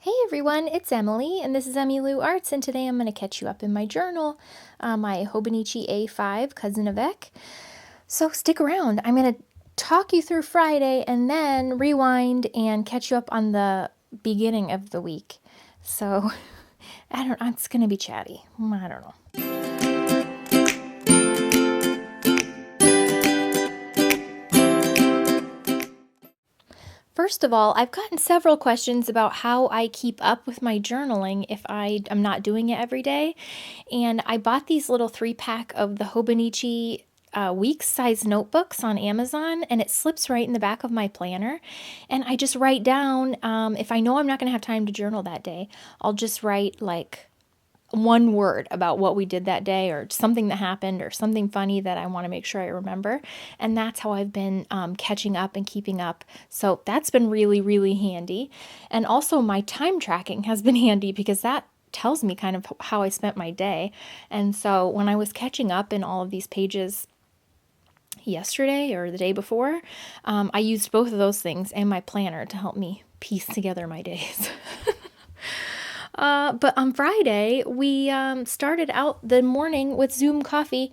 Hey everyone, it's Emily, and this is Emmylou Arts, and today I'm going to catch you up in my journal, my Hobonichi A5, cousin Avec. So stick around. I'm going to talk you through Friday and then rewind and catch you up on the beginning of the week. So, it's going to be chatty. I don't know. First of all, I've gotten several questions about how I keep up with my journaling if I'm not doing it every day. And I bought these little 3-pack of the Hobonichi week size notebooks on Amazon, and it slips right in the back of my planner. And I just write down, if I know I'm not going to have time to journal that day, I'll just write like one word about what we did that day or something that happened or something funny that I want to make sure I remember. And that's how I've been catching up and keeping up. So that's been really, really handy. And also my time tracking has been handy because that tells me kind of how I spent my day. And so when I was catching up in all of these pages yesterday or the day before, I used both of those things and my planner to help me piece together my days. But on Friday, we started out the morning with Zoom coffee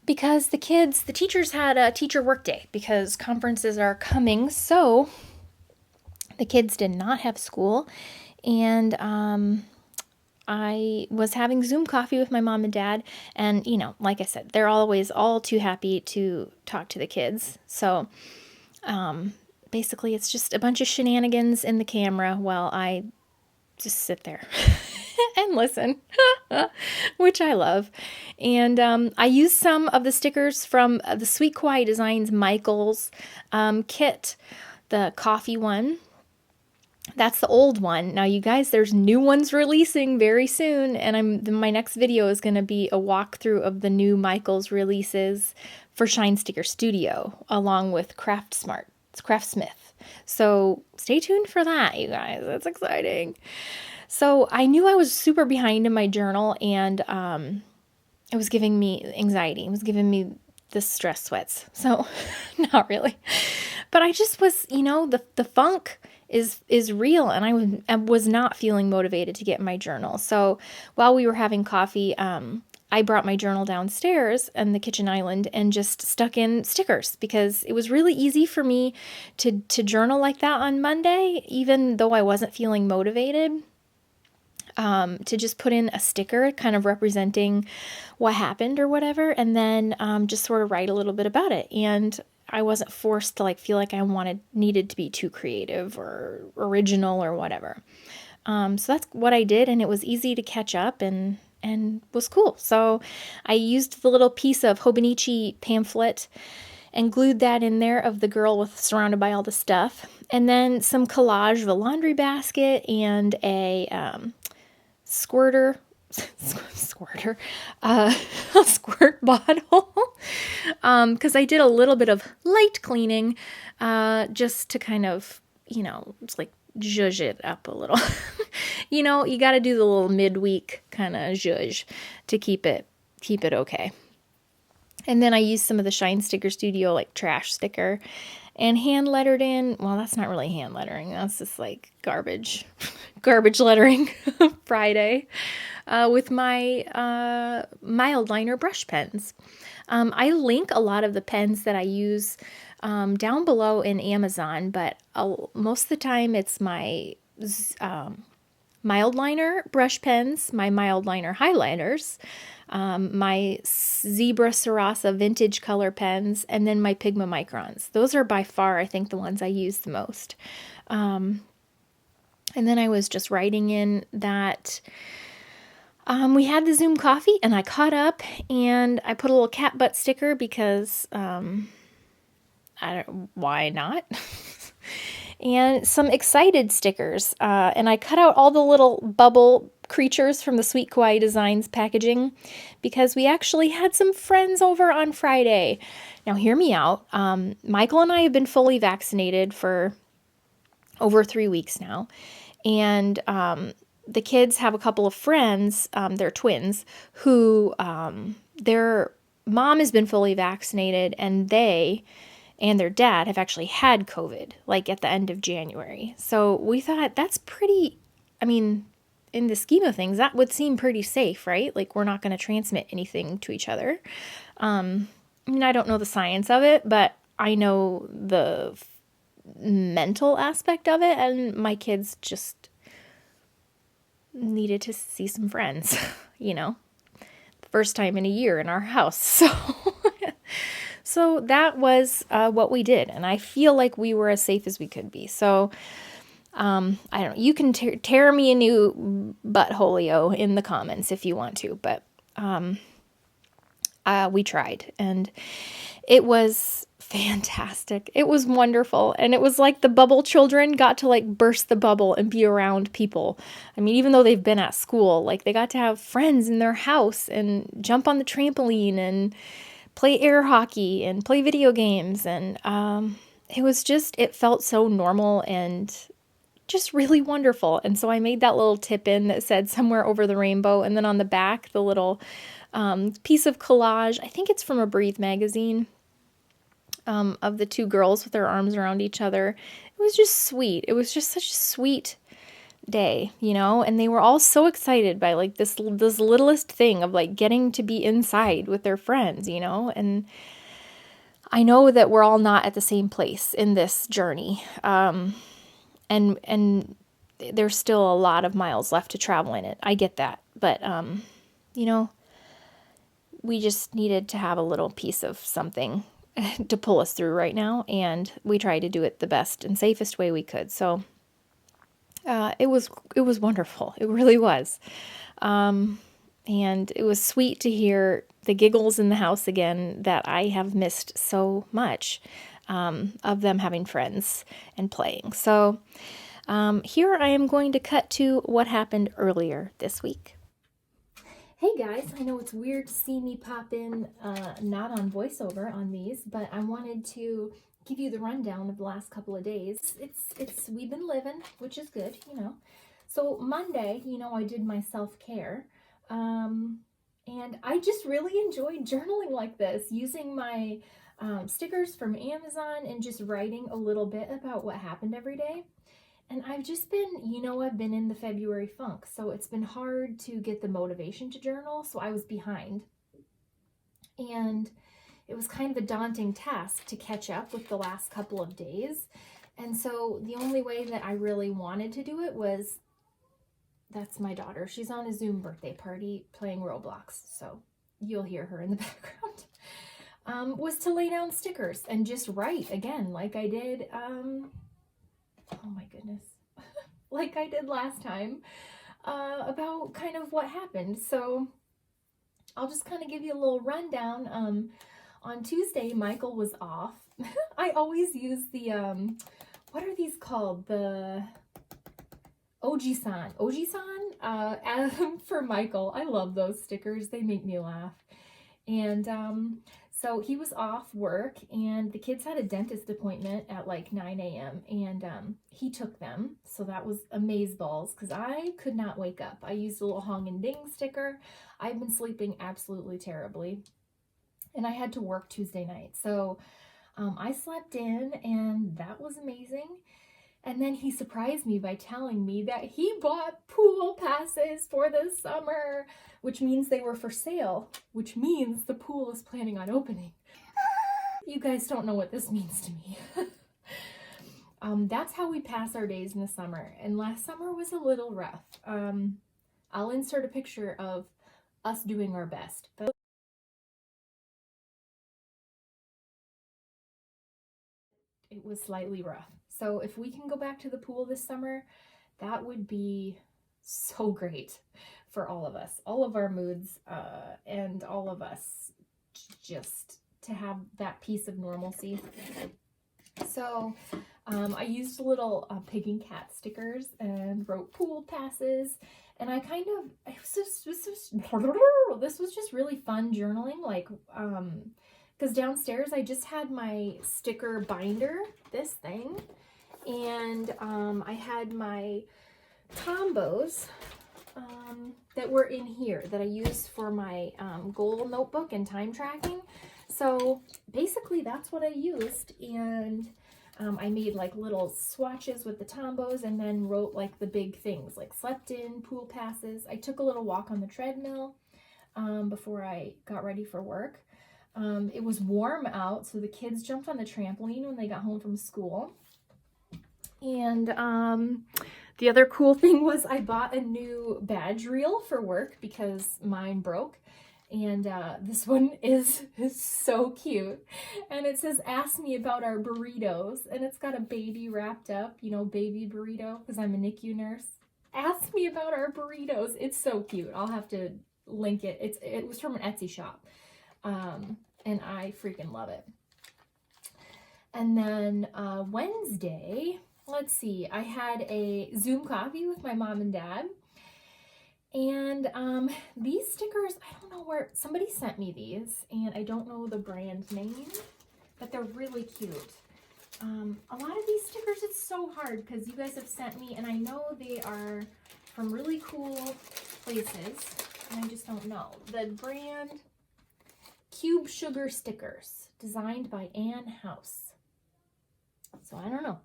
because the teachers had a teacher work day because conferences are coming. So the kids did not have school. And I was having Zoom coffee with my mom and dad. And, like I said, they're always all too happy to talk to the kids. So basically, it's just a bunch of shenanigans in the camera while I just sit there and listen, which I love. And I used some of the stickers from the Sweet Kawaii Designs Michael's kit, the coffee one. That's the old one. Now, you guys, there's new ones releasing very soon, and my next video is going to be a walkthrough of the new Michael's releases for Shine Sticker Studio, along with Craftsmith. So stay tuned for that, you guys. That's exciting. So I knew I was super behind in my journal, and it was giving me anxiety. It was giving me the stress sweats. So not really. But I just was, the funk is real, and I was not feeling motivated to get in my journal. So while we were having coffee, I brought my journal downstairs on the kitchen island and just stuck in stickers because it was really easy for me to journal like that on Monday, even though I wasn't feeling motivated, to just put in a sticker kind of representing what happened or whatever, and then just sort of write a little bit about it. And I wasn't forced to feel like I needed to be too creative or original or whatever. So that's what I did, and it was easy to catch up and was cool. So I used the little piece of Hobonichi pamphlet and glued that in there of the girl surrounded by all the stuff. And then some collage of a laundry basket and a squirt bottle. Because I did a little bit of light cleaning just to kind of, just zhuzh it up a little. You got to do the little midweek kind of zhuzh to keep it okay. And then I used some of the Shine Sticker Studio trash sticker and hand lettered in. Well, that's not really hand lettering. That's just garbage lettering Friday with my mild liner brush pens. I link a lot of the pens that I use down below in Amazon, but most of the time it's my mild liner brush pens, my mild liner highlighters, my Zebra Sarasa vintage color pens, and then my Pigma Microns. Those are by far, I think, the ones I use the most. And then I was just writing in that we had the Zoom coffee, and I caught up, and I put a little cat butt sticker because why not? And some excited stickers. And I cut out all the little bubble creatures from the Sweet Kawaii Designs packaging because we actually had some friends over on Friday. Now, hear me out. Michael and I have been fully vaccinated for over 3 weeks now. And the kids have a couple of friends, they're twins, who their mom has been fully vaccinated, and they and their dad have actually had COVID, at the end of January. So we thought that's pretty I mean, in the scheme of things, that would seem pretty safe, right? Like, we're not going to transmit anything to each other. I mean, I don't know the science of it, but I know the mental aspect of it, and my kids just needed to see some friends, you know, the first time in a year in our house. So that was what we did, and I feel like we were as safe as we could be. So I don't know, you can tear me a new buttholio in the comments if you want to, but we tried, and it was fantastic. It was wonderful. And it was like the bubble children got to like burst the bubble and be around people. I mean, even though they've been at school, like they got to have friends in their house and jump on the trampoline and play air hockey and play video games. And it was just, it felt so normal and just really wonderful. And so I made that little tip in that said somewhere over the rainbow. And then on the back, the little piece of collage, I think it's from a Breathe magazine, of the two girls with their arms around each other. It was just sweet. It was just such a sweet day, you know, and they were all so excited by like this littlest thing of like getting to be inside with their friends, you know. And I know that we're all not at the same place in this journey. And there's still a lot of miles left to travel in it. I get that. But, you know, we just needed to have a little piece of something to pull us through right now. And we tried to do it the best and safest way we could. So it was wonderful. It really was. And it was sweet to hear the giggles in the house again that I have missed so much, of them having friends and playing. So here I am going to cut to what happened earlier this week. Hey guys, I know it's weird to see me pop in not on voiceover on these, but I wanted to give you the rundown of the last couple of days. We've been living, which is good, you know. So Monday, you know, I did my self-care, and I just really enjoyed journaling like this, using my stickers from Amazon and just writing a little bit about what happened every day. And I've just been, you know, I've been in the February funk, so it's been hard to get the motivation to journal, so I was behind. And it was kind of a daunting task to catch up with the last couple of days. And so the only way that I really wanted to do it was, that's my daughter. She's on a Zoom birthday party playing Roblox, so you'll hear her in the background. Was to lay down stickers and just write again, like I did, oh my goodness, like I did last time, about kind of what happened. So I'll just kind of give you a little rundown. On Tuesday, Michael was off. I always use the, what are these called? The Oji-san, for Michael. I love those stickers. They make me laugh. And so he was off work, and the kids had a dentist appointment at like 9 a.m. and he took them. So that was amazeballs because I could not wake up. I used a little hong and ding sticker. I've been sleeping absolutely terribly, and I had to work Tuesday night. So I slept in, and that was amazing. And then he surprised me by telling me that he bought pool passes for the summer, which means they were for sale, which means the pool is planning on opening. You guys don't know what this means to me. That's how we pass our days in the summer. And last summer was a little rough. I'll insert a picture of us doing our best. But it was slightly rough. So if we can go back to the pool this summer, that would be so great for all of us, all of our moods, and all of us, just to have that piece of normalcy. So I used a little pig and cat stickers and wrote pool passes, and I kind of, this was just really fun journaling, like, because downstairs I just had my sticker binder, this thing, and I had my Tombos that were in here that I used for my goal notebook and time tracking. So basically that's what I used, and I made like little swatches with the tombos and then wrote like the big things like slept in, pool passes. I took a little walk on the treadmill before I got ready for work. It was warm out, so the kids jumped on the trampoline when they got home from school. And the other cool thing was I bought a new badge reel for work because mine broke. And this one is so cute. And it says, ask me about our burritos. And it's got a baby wrapped up, you know, baby burrito, because I'm a NICU nurse. Ask me about our burritos. It's so cute. I'll have to link it. It was from an Etsy shop. And I freaking love it. And then Wednesday, let's see, I had a Zoom coffee with my mom and dad. And these stickers, I don't know where, somebody sent me these, and I don't know the brand name, but they're really cute. A lot of these stickers, it's so hard because you guys have sent me, and I know they are from really cool places, and I just don't know. The brand, Cube Sugar Stickers, designed by Ann House. So I don't know.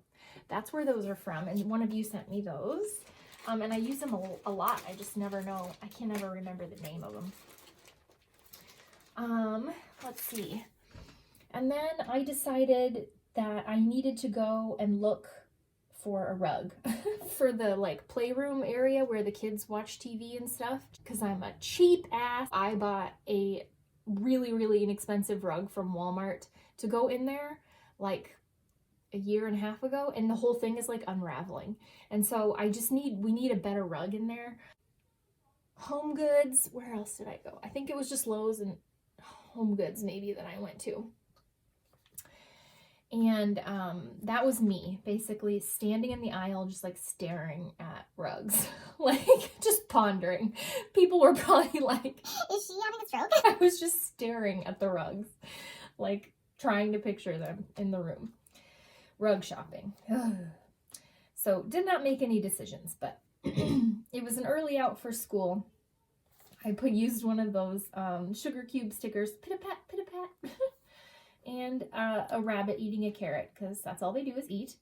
That's where those are from, and one of you sent me those. And I use them a lot. I just never know. I can never remember the name of them. Let's see. And then I decided that I needed to go and look for a rug for the like playroom area where the kids watch TV and stuff. Because I'm a cheap ass. I bought a really, really inexpensive rug from Walmart to go in there like a year and a half ago, and the whole thing is like unraveling. And so we need a better rug in there. Home Goods, where else did I go? I think it was just Lowe's and Home Goods maybe that I went to. And that was me basically standing in the aisle just like staring at rugs, like just pondering. People were probably like, is she having a stroke? I was just staring at the rugs, like trying to picture them in the room. Rug shopping. So did not make any decisions, but it was an early out for school. I used one of those sugar cube stickers, pit-a-pat, pit-a-pat, and a rabbit eating a carrot, because that's all they do is eat.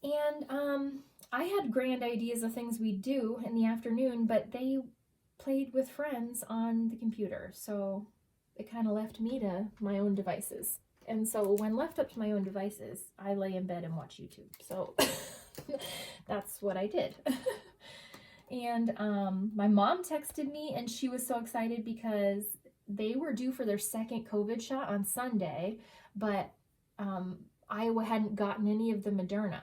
And I had grand ideas of things we'd do in the afternoon, but they played with friends on the computer, so it kind of left me to my own devices. And so when left up to my own devices, I lay in bed and watch YouTube. So that's what I did. And my mom texted me, and she was so excited because they were due for their second COVID shot on Sunday, but Iowa hadn't gotten any of the Moderna.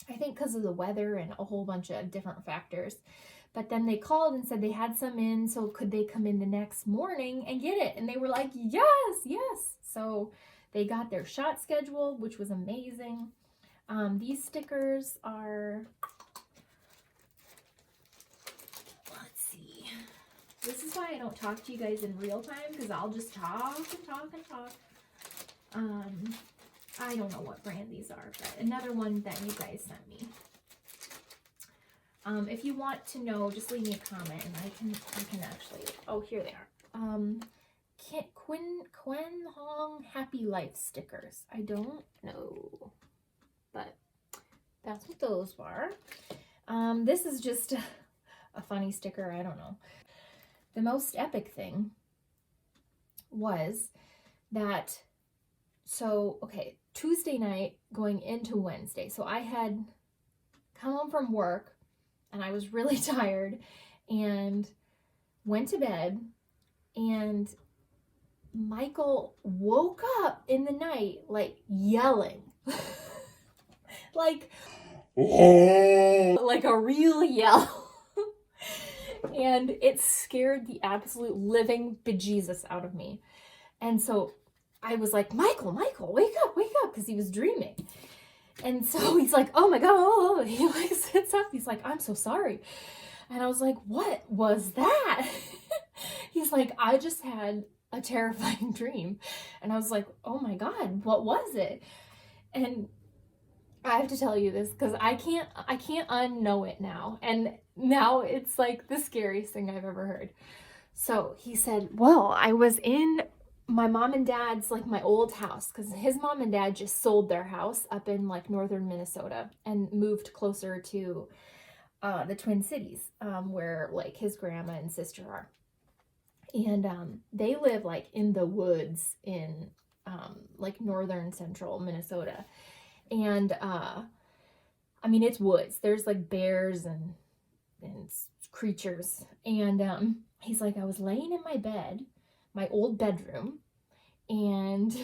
I think because of the weather and a whole bunch of different factors. But then they called and said they had some in, so could they come in the next morning and get it? And they were like, yes, yes. So they got their shot scheduled, which was amazing. These stickers are, let's see. This is why I don't talk to you guys in real time, because I'll just talk and talk and talk. I don't know what brand these are, but another one that you guys sent me. If you want to know, just leave me a comment and I can actually, oh, here they are. Quen Hong Happy Life stickers. I don't know, but that's what those were. This is just a funny sticker. I don't know. The most epic thing was that, so, okay, Tuesday night going into Wednesday. So I had come home from work and I was really tired and went to bed, and Michael woke up in the night like yelling. like a real yell. And it scared the absolute living bejesus out of me. And so I was like, Michael, wake up, because he was dreaming. And so he's like, oh my God. He like sits up. He's like, I'm so sorry. And I was like, what was that? He's like, I just had a terrifying dream. And I was like, oh my God, what was it? And I have to tell you this because I can't unknow it now. And now it's like the scariest thing I've ever heard. So he said, well, I was in my mom and dad's, like my old house, because his mom and dad just sold their house up in like northern Minnesota and moved closer to the Twin Cities, where like his grandma and sister are. And they live like in the woods in like northern central Minnesota. And I mean, it's woods. There's like bears and creatures. And he's like, I was laying in my bed, my old bedroom, and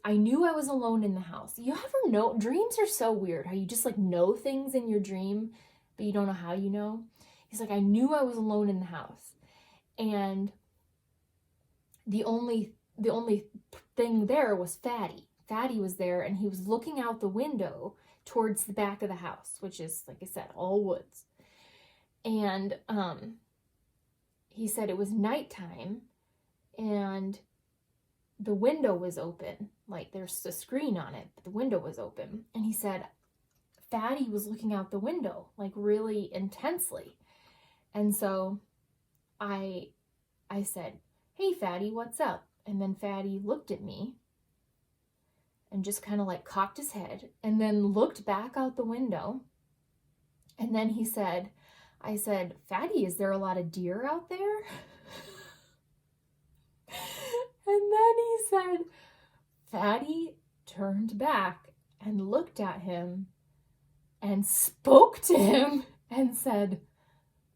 I knew I was alone in the house. You ever know, dreams are so weird how you just like know things in your dream, but you don't know how you know. He's like, I knew I was alone in the house. And the only thing there was Fatty. Fatty was there, and he was looking out the window towards the back of the house, which is, like I said, all woods. And he said it was nighttime, and the window was open. Like, there's a screen on it, but the window was open. And he said Fatty was looking out the window, like, really intensely. And so I said, hey, Fatty, what's up? And then Fatty looked at me and just kind of like cocked his head and then looked back out the window. And then he said, I said, Fatty, is there a lot of deer out there? And then he said, Fatty turned back and looked at him and spoke to him and said,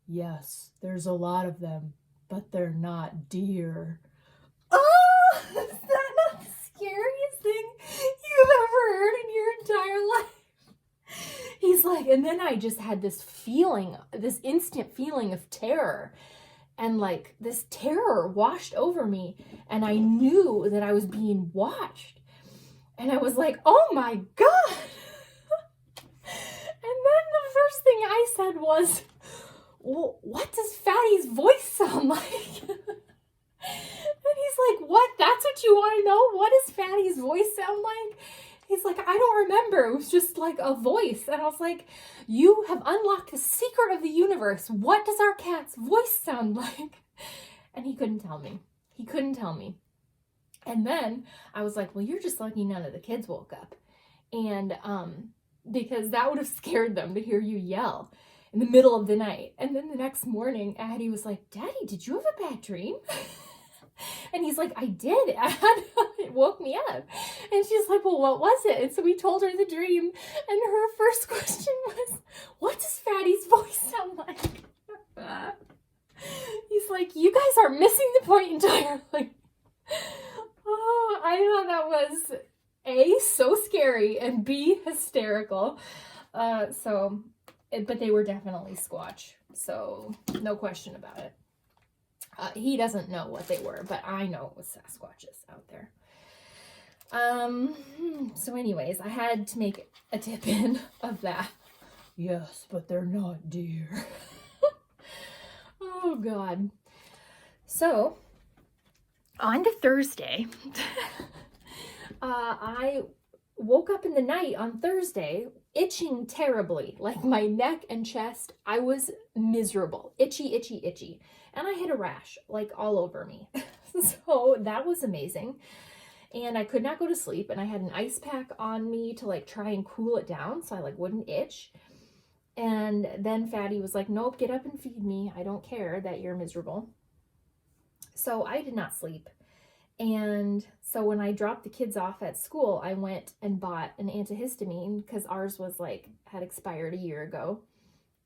yes, there's a lot of them, but they're not deer. Oh, is that not the scariest thing you've ever heard in your entire life? He's like, and then I just had this feeling, this instant feeling of terror. And like this terror washed over me, and I knew that I was being watched. And I was like, oh my God. And then the first thing I said was, well, what does Fatty's voice sound like? And he's like, what? That's what you want to know? What does Fatty's voice sound like? He's like, I don't remember. It was just like a voice. And I was like, you have unlocked the secret of the universe. What does our cat's voice sound like? And he couldn't tell me. He couldn't tell me. And then I was like, well, you're just lucky none of the kids woke up. And because that would have scared them to hear you yell in the middle of the night. And then the next morning, Addie was like, Daddy, did you have a bad dream? And he's like, I did. It woke me up. And she's like, well, what was it? And so we told her the dream. And her first question was, what does Fatty's voice sound like? He's like, you guys are missing the point entirely. Oh, I thought that was A, so scary, and B, hysterical. But they were definitely Squatch. So no question about it. He doesn't know what they were, but I know it was Sasquatches out there. So anyways, I had to make a tip in of that. Yes, but they're not deer. Oh, God. So, on to Thursday. I woke up in the night on Thursday itching terribly, like my neck and chest. I was miserable, itchy, itchy, itchy. And I had a rash like all over me. So that was amazing. And I could not go to sleep, and I had an ice pack on me to like try and cool it down so I like wouldn't itch. And then Fatty was like, nope, get up and feed me. I don't care that you're miserable. So I did not sleep. And so when I dropped the kids off at school, I went and bought an antihistamine because ours was like, had expired a year ago.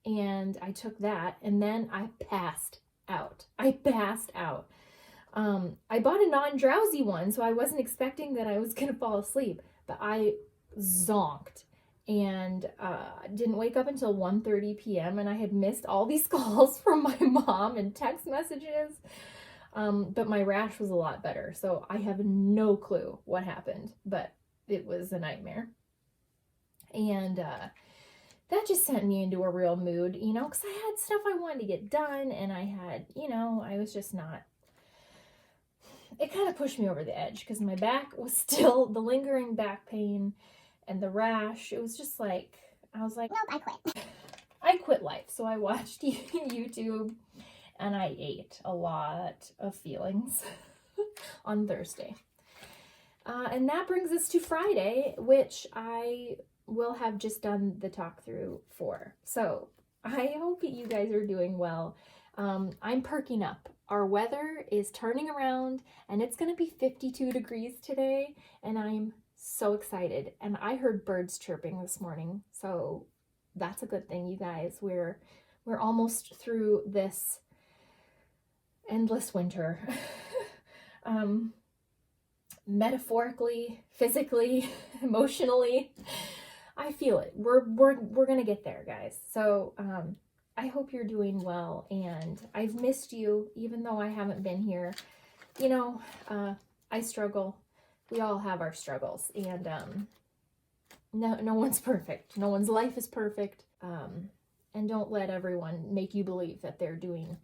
And I took that, and then I passed out. I bought a non-drowsy one, so I wasn't expecting that I was going to fall asleep, but I zonked and didn't wake up until 1:30 p.m. and I had missed all these calls from my mom and text messages. But my rash was a lot better, so I have no clue what happened, but it was a nightmare. And that just sent me into a real mood, you know, because I had stuff I wanted to get done, and I had, you know, I was just not, it kind of pushed me over the edge because my back was still, the lingering back pain and the rash, it was just like, I was like, nope, I quit. I quit life. So I watched YouTube and I ate a lot of feelings. on Thursday. And that brings us to Friday, which I will have just done the talk through for. So I hope that you guys are doing well. I'm perking up. Our weather is turning around and it's going to be 52 degrees today, and I'm so excited. And I heard birds chirping this morning, so that's a good thing, you guys. We're almost through this endless winter. Metaphorically, physically, emotionally, I feel it. We're going to get there, guys. So, I hope you're doing well, and I've missed you, even though I haven't been here. You know, I struggle. We all have our struggles, and no one's perfect. No one's life is perfect. And don't let everyone make you believe that they're doing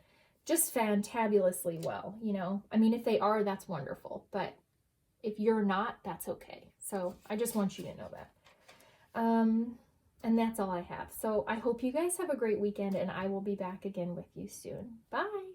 just fantabulously well, you know? I mean, if they are, that's wonderful, but if you're not, that's okay. So I just want you to know that. And that's all I have. So I hope you guys have a great weekend, and I will be back again with you soon. Bye.